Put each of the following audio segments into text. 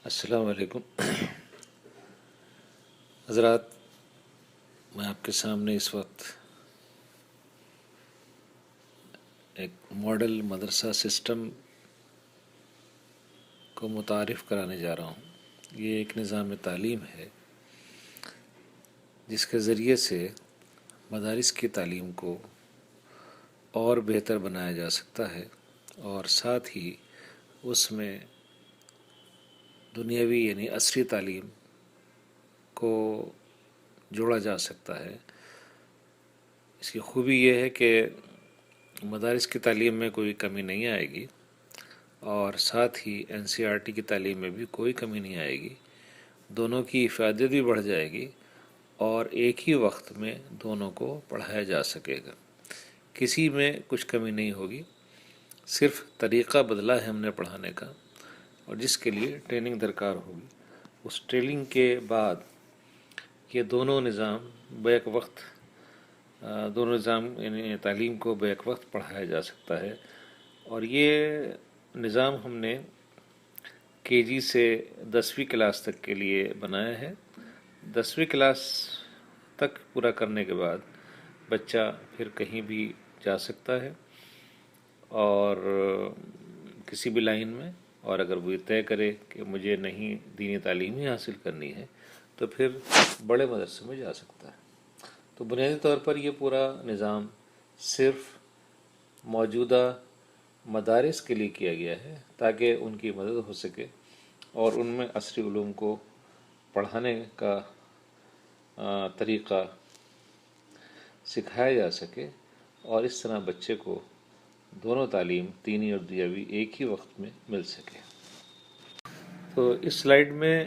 السلام علیکم حضرات، میں آپ کے سامنے اس وقت ایک ماڈل مدرسہ سسٹم کو متعارف کرانے جا رہا ہوں۔ یہ ایک نظام تعلیم ہے جس کے ذریعے سے مدارس کی تعلیم کو اور بہتر بنایا جا سکتا ہے، اور ساتھ ہی اس میں دنیاوی یعنی عصری تعلیم کو جوڑا جا سکتا ہے۔ اس کی خوبی یہ ہے کہ مدارس کی تعلیم میں کوئی کمی نہیں آئے گی، اور ساتھ ہی NCERT کی تعلیم میں بھی کوئی کمی نہیں آئے گی۔ دونوں کی افادیت بھی بڑھ جائے گی اور ایک ہی وقت میں دونوں کو پڑھایا جا سکے گا۔ کسی میں کچھ کمی نہیں ہوگی، صرف طریقہ بدلا ہے ہم نے پڑھانے کا، اور جس کے لیے ٹریننگ درکار ہوگی۔ اس ٹریننگ کے بعد یہ دونوں نظام بیک وقت دونوں نظام یعنی تعلیم کو بیک وقت پڑھایا جا سکتا ہے۔ اور یہ نظام ہم نے KG سے 10ویں کلاس تک کے لیے بنایا ہے۔ 10ویں کلاس تک پورا کرنے کے بعد بچہ پھر کہیں بھی جا سکتا ہے، اور کسی بھی لائن میں، اور اگر وہ طے کرے کہ مجھے نہیں دینی تعلیم ہی حاصل کرنی ہے تو پھر بڑے مدرسے میں جا سکتا ہے۔ تو بنیادی طور پر یہ پورا نظام صرف موجودہ مدارس کے لیے کیا گیا ہے تاکہ ان کی مدد ہو سکے اور ان میں عصری علوم کو پڑھانے کا طریقہ سکھایا جا سکے، اور اس طرح بچے کو دونوں تعلیم دینی اور دنیاوی ایک ہی وقت میں مل سکے۔ تو اس سلائیڈ میں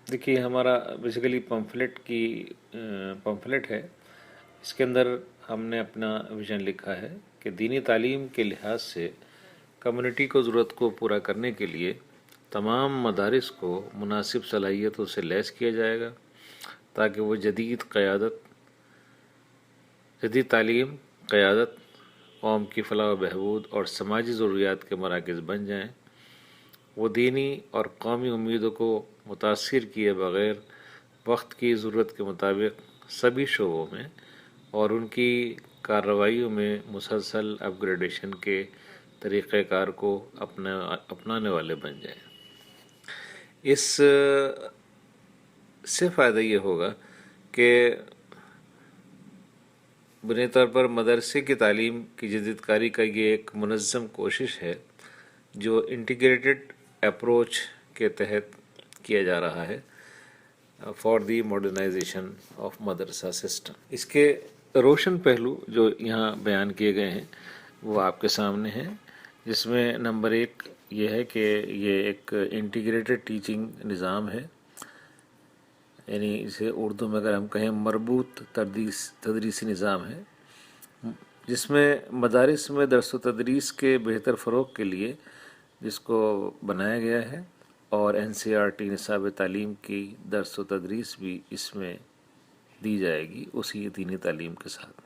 دیکھیے ہمارا بیسیکلی پمفلٹ ہے۔ اس کے اندر ہم نے اپنا ویژن لکھا ہے کہ دینی تعلیم کے لحاظ سے کمیونٹی کو ضرورت کو پورا کرنے کے لیے تمام مدارس کو مناسب صلاحیتوں سے لیس کیا جائے گا تاکہ وہ جدید تعلیم، قیادت، قوم کی فلاح و بہبود اور سماجی ضروریات کے مراکز بن جائیں۔ وہ دینی اور قومی امیدوں کو متاثر کیے بغیر وقت کی ضرورت کے مطابق سبھی شعبوں میں اور ان کی کارروائیوں میں مسلسل اپ گریڈیشن کے طریقہ کار کو اپنانے والے بن جائیں۔ اس سے فائدہ یہ ہوگا کہ بنیادی طور پر مدرسے کی تعلیم کی جدید کاری کا یہ ایک منظم کوشش ہے جو انٹیگریٹڈ اپروچ کے تحت کیا جا رہا ہے فار دی ماڈرنائزیشن آف مدرسہ سسٹم۔ اس کے روشن پہلو جو یہاں بیان کیے گئے ہیں وہ آپ کے سامنے ہیں، جس میں نمبر 1 یہ ہے کہ یہ ایک انٹیگریٹڈ ٹیچنگ نظام ہے، یعنی اسے اردو میں اگر ہم کہیں مربوط تدریسی نظام ہے، جس میں مدارس میں درس و تدریس کے بہتر فروغ کے لیے جس کو بنایا گیا ہے، اور NCERT نصاب تعلیم کی درس و تدریس بھی اس میں دی جائے گی اسی دینی تعلیم کے ساتھ۔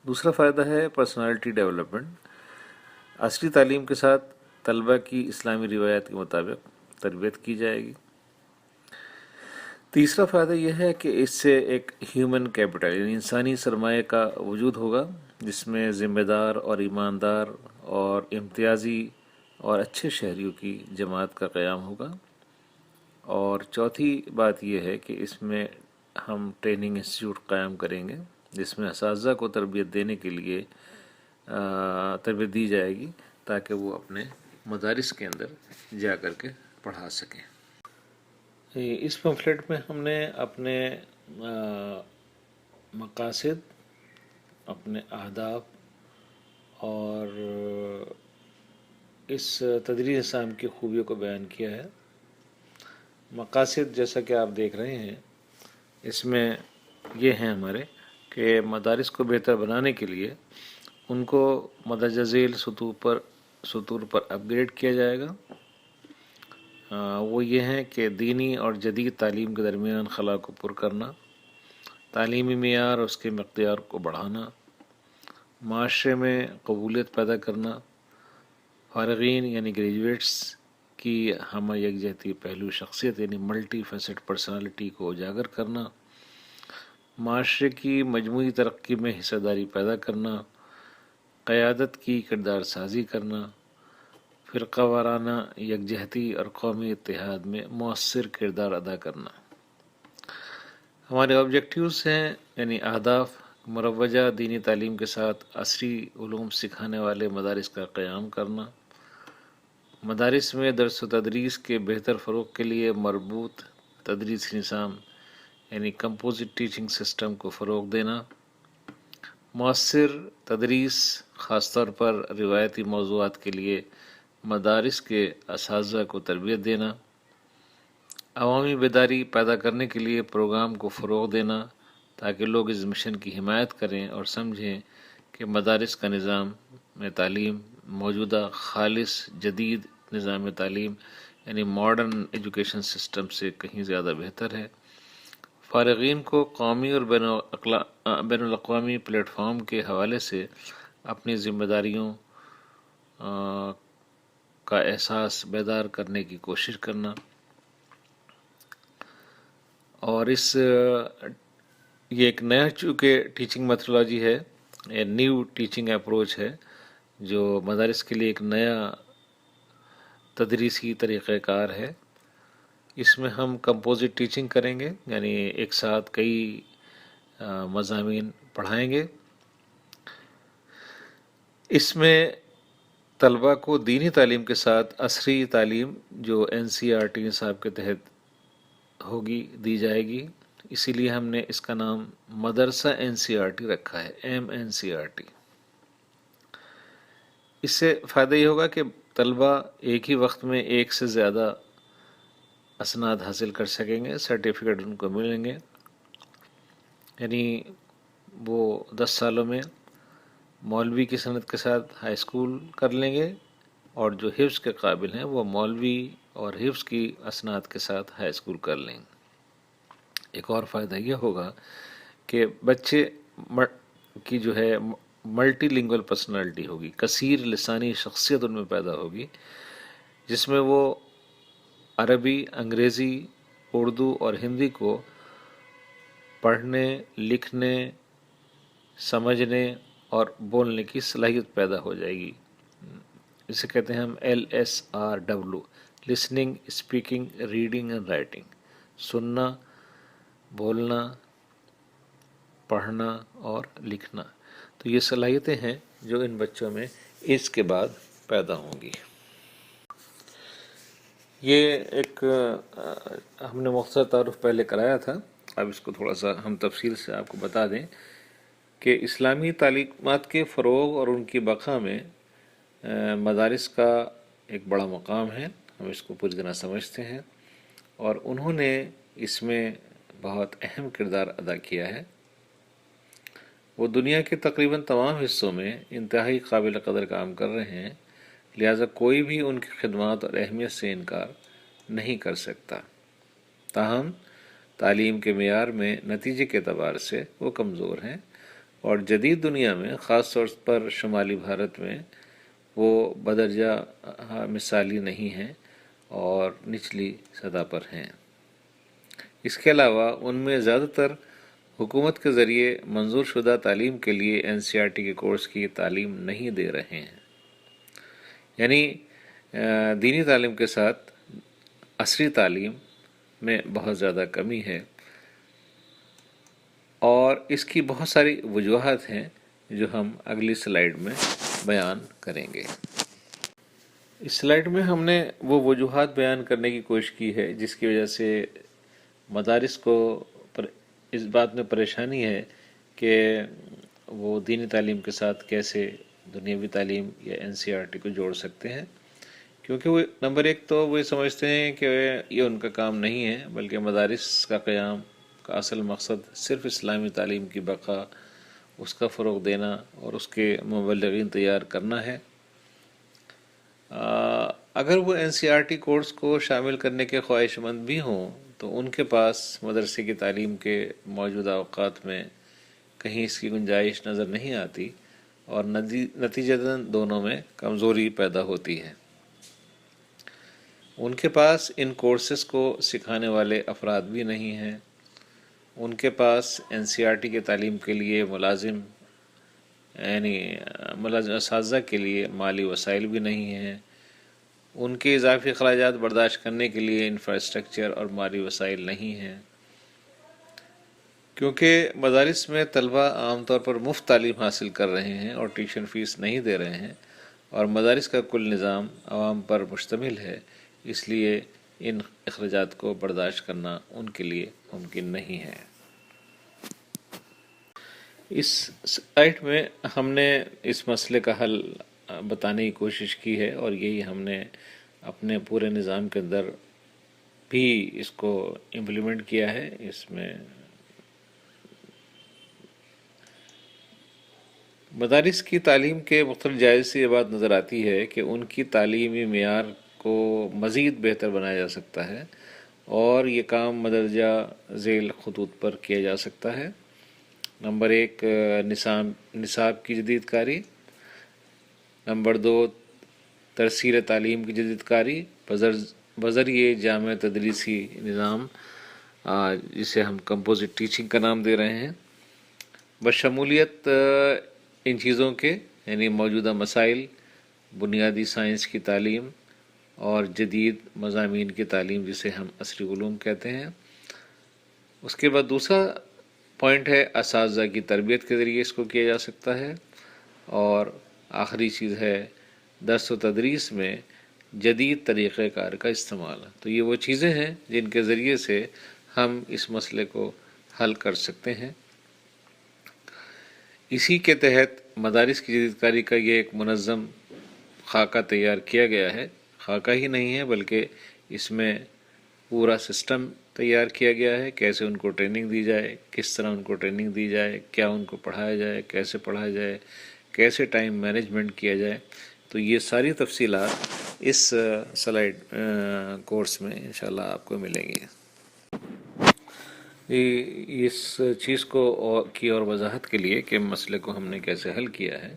دوسرا فائدہ ہے پرسنالٹی ڈیولپمنٹ۔ عصری تعلیم کے ساتھ طلبہ کی اسلامی روایات کے مطابق تربیت کی جائے گی۔ تیسرا فائدہ یہ ہے کہ اس سے ایک ہیومن کیپٹل یعنی انسانی سرمایہ کا وجود ہوگا، جس میں ذمہ دار اور ایماندار اور امتیازی اور اچھے شہریوں کی جماعت کا قیام ہوگا۔ اور چوتھی بات یہ ہے کہ اس میں ہم ٹریننگ انسٹیٹیوٹ قائم کریں گے جس میں اساتذہ کو تربیت دینے کے لیے تربیت دی جائے گی تاکہ وہ اپنے مدارس کے اندر جا کر کے پڑھا سکیں۔ اس پمفلٹ میں ہم نے اپنے مقاصد، اپنے اہداف اور اس تدریس نظام کی خوبیوں کو بیان کیا ہے۔ مقاصد جیسا کہ آپ دیکھ رہے ہیں اس میں یہ ہیں ہمارے کہ مدارس کو بہتر بنانے کے لیے ان کو مندرجہ ذیل سطور پر اپ گریڈ کیا جائے گا۔ وہ یہ ہیں کہ دینی اور جدید تعلیم کے درمیان خلا کو پر کرنا، تعلیمی معیار اور اس کے مقدار کو بڑھانا، معاشرے میں قبولیت پیدا کرنا، فارغین یعنی گریجویٹس کی ہم یکجہتی پہلو شخصیت یعنی ملٹی فیسٹ پرسنالٹی کو اجاگر کرنا، معاشرے کی مجموعی ترقی میں حصہ داری پیدا کرنا، قیادت کی کردار سازی کرنا، فرقہ وارانہ یکجہتی اور قومی اتحاد میں مؤثر کردار ادا کرنا۔ ہمارے آبجیکٹیوز ہیں یعنی اہداف: مروجہ دینی تعلیم کے ساتھ عصری علوم سکھانے والے مدارس کا قیام کرنا، مدارس میں درس و تدریس کے بہتر فروغ کے لیے مربوط تدریسی نظام یعنی کمپوزٹ ٹیچنگ سسٹم کو فروغ دینا، مؤثر تدریس خاص طور پر روایتی موضوعات کے لیے مدارس کے اساتذہ کو تربیت دینا، عوامی بیداری پیدا کرنے کے لیے پروگرام کو فروغ دینا تاکہ لوگ اس مشن کی حمایت کریں اور سمجھیں کہ مدارس کا نظام میں تعلیم موجودہ خالص جدید نظام تعلیم یعنی ماڈرن ایجوکیشن سسٹم سے کہیں زیادہ بہتر ہے۔ فارغین کو قومی اور بین الاقوامی پلیٹ فارم کے حوالے سے اپنی ذمہ داریوں کا احساس بیدار کرنے کی کوشش کرنا، اور یہ ایک نیا چونکہ ٹیچنگ میتھڈولوجی ہے، یہ نیو ٹیچنگ اپروچ ہے جو مدارس کے لیے ایک نیا تدریسی طریقہ کار ہے۔ اس میں ہم کمپوزٹ ٹیچنگ کریں گے، یعنی ایک ساتھ کئی مضامین پڑھائیں گے۔ اس میں طلباء کو دینی تعلیم کے ساتھ عصری تعلیم جو NCERT نصاب کے تحت ہوگی دی جائے گی، اسی لیے ہم نے اس کا نام مدرسہ NCERT رکھا ہے، MNCERT۔ اس سے فائدہ یہ ہوگا کہ طلباء ایک ہی وقت میں ایک سے زیادہ اسناد حاصل کر سکیں گے، سرٹیفکیٹ ان کو ملیں گے، یعنی وہ 10 سالوں میں مولوی کی سند کے ساتھ ہائی اسکول کر لیں گے، اور جو حفظ کے قابل ہیں وہ مولوی اور حفظ کی اسناد کے ساتھ ہائی اسکول کر لیں گے۔ ایک اور فائدہ یہ ہوگا کہ بچے کی جو ہے ملٹی لنگول پرسنالٹی ہوگی، کثیر لسانی شخصیت ان میں پیدا ہوگی، جس میں وہ عربی، انگریزی، اردو اور ہندی کو پڑھنے، لکھنے، سمجھنے اور بولنے کی صلاحیت پیدا ہو جائے گی۔ اسے کہتے ہیں ہم LSRW، listening, speaking, reading and writing, سننا، بولنا، پڑھنا اور لکھنا۔ تو یہ صلاحیتیں ہیں جو ان بچوں میں اس کے بعد پیدا ہوں گی۔ یہ ایک ہم نے مختصر تعارف پہلے کرایا تھا، اب اس کو تھوڑا سا ہم تفصیل سے آپ کو بتا دیں کہ اسلامی تعلیمات کے فروغ اور ان کی بقا میں مدارس کا ایک بڑا مقام ہے، ہم اس کو پوری طرح سمجھتے ہیں، اور انہوں نے اس میں بہت اہم کردار ادا کیا ہے۔ وہ دنیا کے تقریباً تمام حصوں میں انتہائی قابل قدر کام کر رہے ہیں، لہٰذا کوئی بھی ان کی خدمات اور اہمیت سے انکار نہیں کر سکتا۔ تاہم تعلیم کے معیار میں نتیجے کے اعتبار سے وہ کمزور ہیں، اور جدید دنیا میں خاص طور پر شمالی بھارت میں وہ بدرجہ مثالی نہیں ہیں اور نچلی سطح پر ہیں۔ اس کے علاوہ ان میں زیادہ تر حکومت کے ذریعے منظور شدہ تعلیم کے لیے NCERT کے کورس کی تعلیم نہیں دے رہے ہیں، یعنی دینی تعلیم کے ساتھ عصری تعلیم میں بہت زیادہ کمی ہے، اور اس کی بہت ساری وجوہات ہیں جو ہم اگلی سلائیڈ میں بیان کریں گے۔ اس سلائیڈ میں ہم نے وہ وجوہات بیان کرنے کی کوشش کی ہے جس کی وجہ سے مدارس کو اس بات میں پریشانی ہے کہ وہ دینی تعلیم کے ساتھ کیسے دنیاوی تعلیم یا NCERT کو جوڑ سکتے ہیں، کیونکہ وہ نمبر ایک تو وہ سمجھتے ہیں کہ یہ ان کا کام نہیں ہے، بلکہ مدارس کا قیام کا اصل مقصد صرف اسلامی تعلیم کی بقا، اس کا فروغ دینا اور اس کے مبلغین تیار کرنا ہے۔ اگر وہ NCERT کورس کو شامل کرنے کے خواہش مند بھی ہوں تو ان کے پاس مدرسے کی تعلیم کے موجودہ اوقات میں کہیں اس کی گنجائش نظر نہیں آتی، اور نتیجتاً دونوں میں کمزوری پیدا ہوتی ہے۔ ان کے پاس ان کورسز کو سکھانے والے افراد بھی نہیں ہیں، ان کے پاس NCERT کی تعلیم کے لیے ملازم اساتذہ کے لیے مالی وسائل بھی نہیں ہیں، ان کے اضافی اخراجات برداشت کرنے کے لیے انفراسٹرکچر اور مالی وسائل نہیں ہیں، کیونکہ مدارس میں طلبہ عام طور پر مفت تعلیم حاصل کر رہے ہیں اور ٹیوشن فیس نہیں دے رہے ہیں، اور مدارس کا کل نظام عوام پر مشتمل ہے، اس لیے ان اخراجات کو برداشت کرنا ان کے لیے ممکن نہیں ہے۔ اس سلائیڈ میں ہم نے اس مسئلے کا حل بتانے کی کوشش کی ہے، اور یہی ہم نے اپنے پورے نظام کے اندر بھی اس کو امپلیمنٹ کیا ہے۔ اس میں مدارس کی تعلیم کے مختلف جائزے سے یہ بات نظر آتی ہے کہ ان کی تعلیمی معیار کو مزید بہتر بنایا جا سکتا ہے، اور یہ کام مندرجہ ذیل خطوط پر کیا جا سکتا ہے۔ نمبر 1، نصاب کی جدید کاری۔ نمبر 2، ترسیل تعلیم کی جدید کاری بذریعہ جامع تدریسی نظام، جسے ہم کمپوزٹ ٹیچنگ کا نام دے رہے ہیں، بشمولیت ان چیزوں کے، یعنی موجودہ مسائل، بنیادی سائنس کی تعلیم اور جدید مضامین کی تعلیم، جسے ہم عصری علوم کہتے ہیں۔ اس کے بعد دوسرا پوائنٹ ہے اساتذہ کی تربیت کے ذریعے اس کو کیا جا سکتا ہے، اور آخری چیز ہے درس و تدریس میں جدید طریقہ کار کا استعمال۔ تو یہ وہ چیزیں ہیں جن کے ذریعے سے ہم اس مسئلے کو حل کر سکتے ہیں۔ اسی کے تحت مدارس کی جدید کاری کا یہ ایک منظم خاکہ تیار کیا گیا ہے۔ خاکہ ہی نہیں ہے بلکہ اس میں پورا سسٹم تیار کیا گیا ہے، کیسے ان کو ٹریننگ دی جائے، کس طرح ان کو ٹریننگ دی جائے، کیا ان کو پڑھایا جائے، کیسے پڑھایا جائے، کیسے ٹائم مینجمنٹ کیا جائے۔ تو یہ ساری تفصیلات اس سلائیڈ کورس میں انشاءاللہ آپ کو ملیں گی۔ اس چیز کو کی اور وضاحت کے لیے کہ مسئلے کو ہم نے کیسے حل کیا ہے،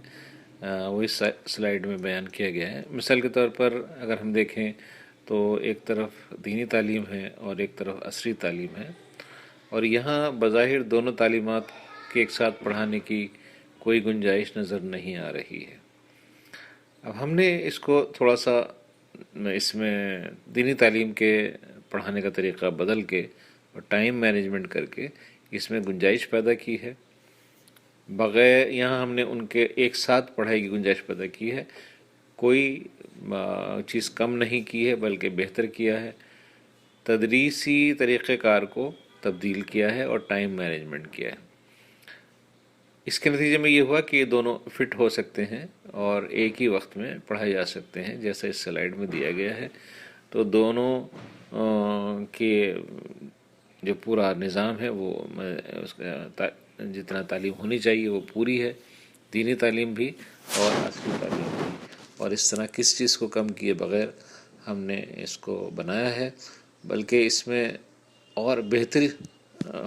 وہ اس سلائیڈ میں بیان کیا گیا ہے۔ مثال کے طور پر اگر ہم دیکھیں تو ایک طرف دینی تعلیم ہے اور ایک طرف عصری تعلیم ہے، اور یہاں بظاہر دونوں تعلیمات کے ایک ساتھ پڑھانے کی کوئی گنجائش نظر نہیں آ رہی ہے۔ اب ہم نے اس کو تھوڑا سا اس میں دینی تعلیم کے پڑھانے کا طریقہ بدل کے اور ٹائم مینجمنٹ کر کے اس میں گنجائش پیدا کی ہے۔ بغیر یہاں ہم نے ان کے ایک ساتھ پڑھائی کی گنجائش پیدا کی ہے، کوئی چیز کم نہیں کی ہے بلکہ بہتر کیا ہے، تدریسی طریقہ کار کو تبدیل کیا ہے اور ٹائم مینجمنٹ کیا ہے۔ اس کے نتیجے میں یہ ہوا کہ یہ دونوں فٹ ہو سکتے ہیں اور ایک ہی وقت میں پڑھائے جا سکتے ہیں، جیسا اس سلائیڈ میں دیا گیا ہے۔ تو دونوں کے جو پورا نظام ہے وہ اس کا جتنا تعلیم ہونی چاہیے وہ پوری ہے، دینی تعلیم بھی اور عصری تعلیم بھی، اور اس طرح کس چیز کو کم کیے بغیر ہم نے اس کو بنایا ہے، بلکہ اس میں اور بہتری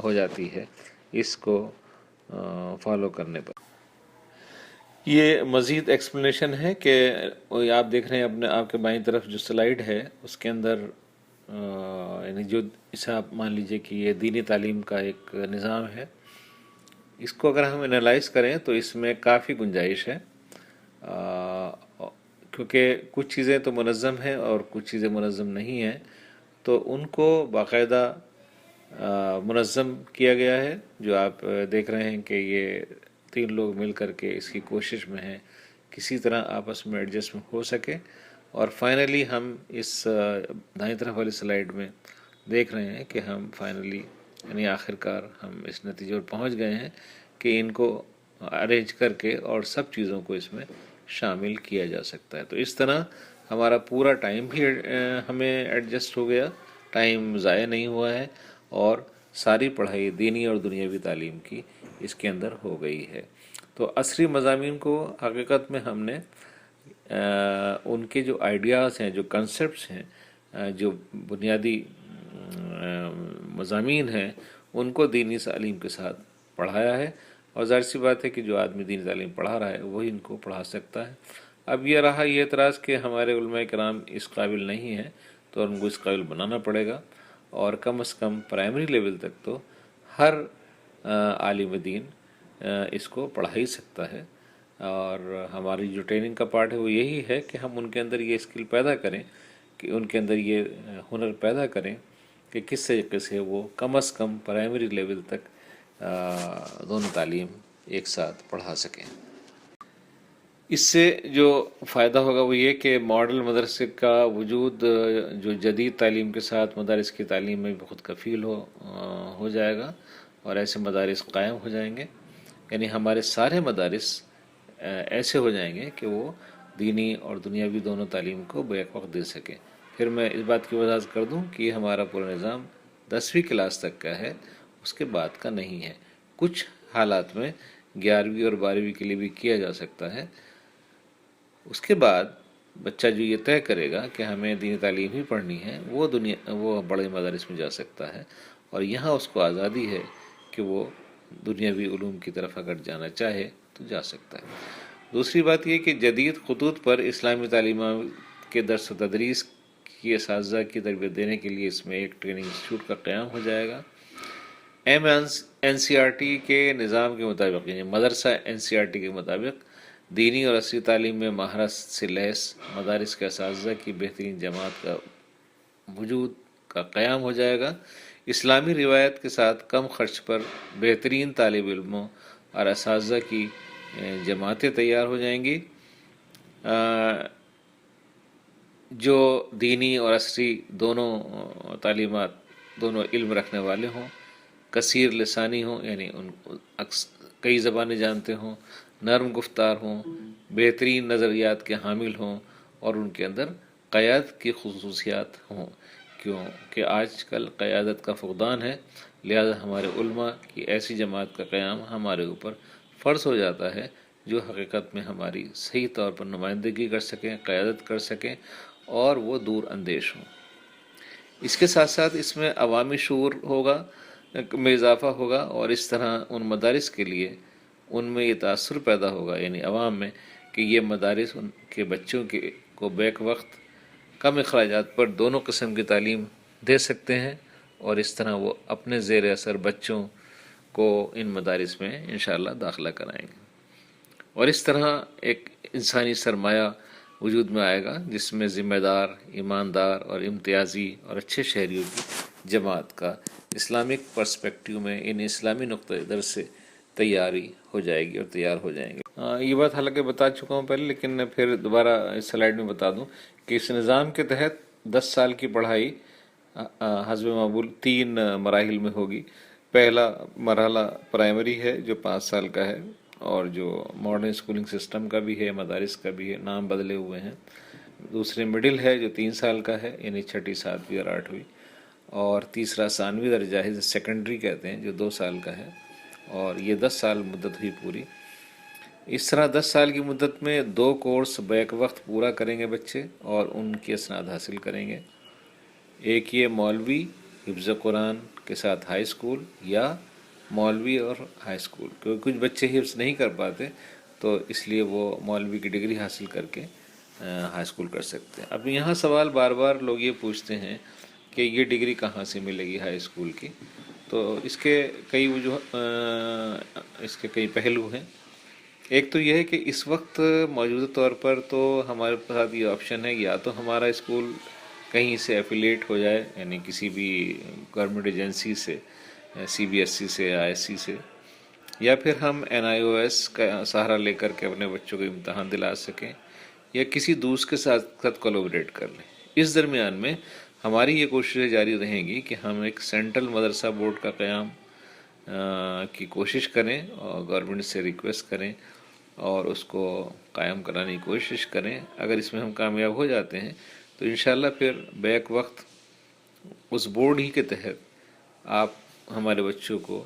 ہو جاتی ہے اس کو فالو کرنے پر۔ یہ مزید ایکسپلینیشن ہے کہ آپ دیکھ رہے ہیں آپ کے بائیں طرف جو سلائیڈ ہے اس کے اندر یعنی جو اسے آپ مان لیجئے کہ یہ دینی تعلیم کا ایک نظام ہے، اس کو اگر ہم انالائز کریں تو اس میں کافی گنجائش ہے، کیونکہ کچھ چیزیں تو منظم ہیں اور کچھ چیزیں منظم نہیں ہیں، تو ان کو باقاعدہ منظم کیا گیا ہے۔ جو آپ دیکھ رہے ہیں کہ یہ 3 لوگ مل کر کے اس کی کوشش میں ہیں کسی طرح آپس میں ایڈجسٹمنٹ ہو سکے، اور فائنلی ہم اس دائیں طرف والی سلائیڈ میں دیکھ رہے ہیں کہ ہم فائنلی یعنی آخر کار ہم اس نتیجے پر پہنچ گئے ہیں کہ ان کو ارینج کر کے اور سب چیزوں کو اس میں شامل کیا جا سکتا ہے۔ تو اس طرح ہمارا پورا ٹائم بھی ہمیں ایڈجسٹ ہو گیا، ٹائم ضائع نہیں ہوا ہے، اور ساری پڑھائی دینی اور دنیاوی تعلیم کی اس کے اندر ہو گئی ہے۔ تو عصری مضامین کو حقیقت میں ہم نے ان کے جو آئیڈیاز ہیں، جو کنسپٹس ہیں، جو بنیادی مضامین ہیں، ان کو دینی تعلیم کے ساتھ پڑھایا ہے، اور ظاہر سی بات ہے کہ جو آدمی دینی تعلیم پڑھا رہا ہے وہی ان کو پڑھا سکتا ہے۔ اب یہ رہا یہ اعتراض کہ ہمارے علماء کرام اس قابل نہیں ہیں، تو ان کو اس قابل بنانا پڑے گا، اور کم از کم پرائمری لیول تک تو ہر عالم دین اس کو پڑھا ہی سکتا ہے۔ اور ہماری جو ٹریننگ کا پارٹ ہے وہ یہی ہے کہ ہم ان کے اندر یہ اسکل پیدا کریں، کہ ان کے اندر یہ ہنر پیدا کریں کہ کس طریقے سے وہ کم از کم پرائمری لیول تک دونوں تعلیم ایک ساتھ پڑھا سکیں۔ اس سے جو فائدہ ہوگا وہ یہ کہ ماڈل مدرسے کا وجود جو جدید تعلیم کے ساتھ مدارس کی تعلیم میں بہت کفیل ہو جائے گا، اور ایسے مدارس قائم ہو جائیں گے، یعنی ہمارے سارے مدارس ایسے ہو جائیں گے کہ وہ دینی اور دنیاوی دونوں تعلیم کو بیک وقت دے سکیں۔ پھر میں اس بات کی وضاحت کر دوں کہ یہ ہمارا پورا نظام 10ویں کلاس تک کا ہے، اس کے بعد کا نہیں ہے۔ کچھ حالات میں 11ویں اور 12ویں کے لیے بھی کیا جا سکتا ہے۔ اس کے بعد بچہ جو یہ طے کرے گا کہ ہمیں دینی تعلیم ہی پڑھنی ہے، وہ بڑے مدارس میں جا سکتا ہے، اور یہاں اس کو آزادی ہے کہ وہ دنیاوی علوم کی طرف اگر جانا چاہے تو جا سکتا ہے۔ دوسری بات یہ کہ جدید خطوط پر اسلامی تعلیمات کے درس و تدریس کی اساتذہ کی تربیت دینے کے لیے اس میں ایک ٹریننگ انسٹیٹیوٹ کا قیام ہو جائے گا۔ NCERT کے نظام کے مطابق، یعنی مدرسہ NCERT کے مطابق دینی اور عصری تعلیم میں مہارت سے لیس مدارس کے اساتذہ کی بہترین جماعت کا وجود کا قیام ہو جائے گا۔ اسلامی روایت کے ساتھ کم خرچ پر بہترین طالب علموں اور اساتذہ کی جماعتیں تیار ہو جائیں گی، جو دینی اور عصری دونوں تعلیمات، دونوں علم رکھنے والے ہوں، کثیر لسانی ہوں، یعنی ان کئی زبانیں جانتے ہوں، نرم گفتار ہوں، بہترین نظریات کے حامل ہوں، اور ان کے اندر قیادت کی خصوصیات ہوں، کیونکہ آج کل قیادت کا فقدان ہے، لہذا ہمارے علماء کی ایسی جماعت کا قیام ہمارے اوپر فرض ہو جاتا ہے جو حقیقت میں ہماری صحیح طور پر نمائندگی کر سکیں، قیادت کر سکیں، اور وہ دور اندیش ہوں۔ اس کے ساتھ ساتھ اس میں عوامی شعور میں اضافہ ہوگا، اور اس طرح ان مدارس کے لیے ان میں یہ تاثر پیدا ہوگا، یعنی عوام میں، کہ یہ مدارس ان کے بچوں کو بیک وقت کم اخراجات پر دونوں قسم کی تعلیم دے سکتے ہیں، اور اس طرح وہ اپنے زیر اثر بچوں کو ان مدارس میں انشاءاللہ داخلہ کرائیں گے، اور اس طرح ایک انسانی سرمایہ وجود میں آئے گا جس میں ذمہ دار، ایماندار اور امتیازی اور اچھے شہریوں کی جماعت کا اسلامک پرسپیکٹیو میں ان اسلامی نقطہ نظر سے تیاری ہو جائے گی اور تیار ہو جائیں گے۔ یہ بات حالانکہ بتا چکا ہوں پہلے، لیکن پھر دوبارہ اس سلائیڈ میں بتا دوں کہ اس نظام کے تحت 10 سال کی پڑھائی حسب معمول 3 مراحل میں ہوگی۔ پہلا مرحلہ پرائمری ہے جو 5 سال کا ہے، اور جو ماڈرن اسکولنگ سسٹم کا بھی ہے، مدارس کا بھی ہے، نام بدلے ہوئے ہیں۔ دوسرے مڈل ہے جو 3 سال کا ہے، یعنی 6ٹھی 7ویں اور 8ویں، اور تیسرا ثانوی درجہ ہے جسے سیکنڈری کہتے ہیں، جو 2 سال کا ہے، اور یہ 10 سال مدت ہوئی پوری۔ اس طرح 10 سال کی مدت میں 2 کورس بیک وقت پورا کریں گے بچے، اور ان کی اسناد حاصل کریں گے۔ ایک یہ مولوی حفظ قرآن کے ساتھ ہائی اسکول، یا مولوی اور ہائی اسکول، کیونکہ کچھ بچے حفظ نہیں کر پاتے تو اس لیے وہ مولوی کی ڈگری حاصل کر کے ہائی اسکول کر سکتے ہیں۔ اب یہاں سوال بار بار لوگ یہ پوچھتے ہیں کہ یہ ڈگری کہاں سے ملے گی ہائی اسکول کی، تو اس کے کئی پہلو ہیں۔ ایک تو یہ ہے کہ اس وقت موجودہ طور پر تو ہمارے پاس یہ آپشن ہے، یا تو ہمارا اسکول کہیں سے ایفیلیٹ ہو جائے، یعنی کسی بھی گورنمنٹ ایجنسی سے، CBSE سے، ISC سے، یا پھر ہم NIOS کا سہارا لے کر کے اپنے بچوں کو امتحان دلا سکیں، یا کسی دوست کے ساتھ کولابریٹ کر لیں۔ اس درمیان میں ہماری یہ کوششیں جاری رہیں گی کہ ہم ایک سینٹرل مدرسہ بورڈ کا قیام کی کوشش کریں، اور گورنمنٹ سے ریکویسٹ کریں اور اس کو قائم کرانے کی کوشش کریں۔ اگر اس میں ہم کامیاب ہو جاتے ہیں تو انشاءاللہ پھر بیک وقت اس بورڈ ہی کے تحت آپ ہمارے بچوں کو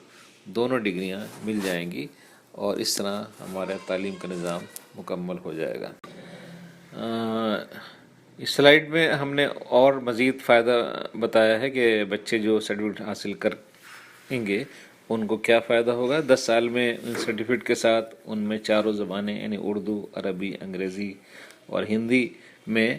دونوں ڈگریاں مل جائیں گی، اور اس طرح ہمارا تعلیم کا نظام مکمل ہو جائے گا۔ اس سلائیڈ میں ہم نے اور مزید فائدہ بتایا ہے کہ بچے جو سرٹیفکیٹ حاصل کریں گے ان کو کیا فائدہ ہوگا۔ 10 سال میں ان سرٹیفکیٹ کے ساتھ ان میں 4 زبانیں، یعنی اردو، عربی، انگریزی اور ہندی میں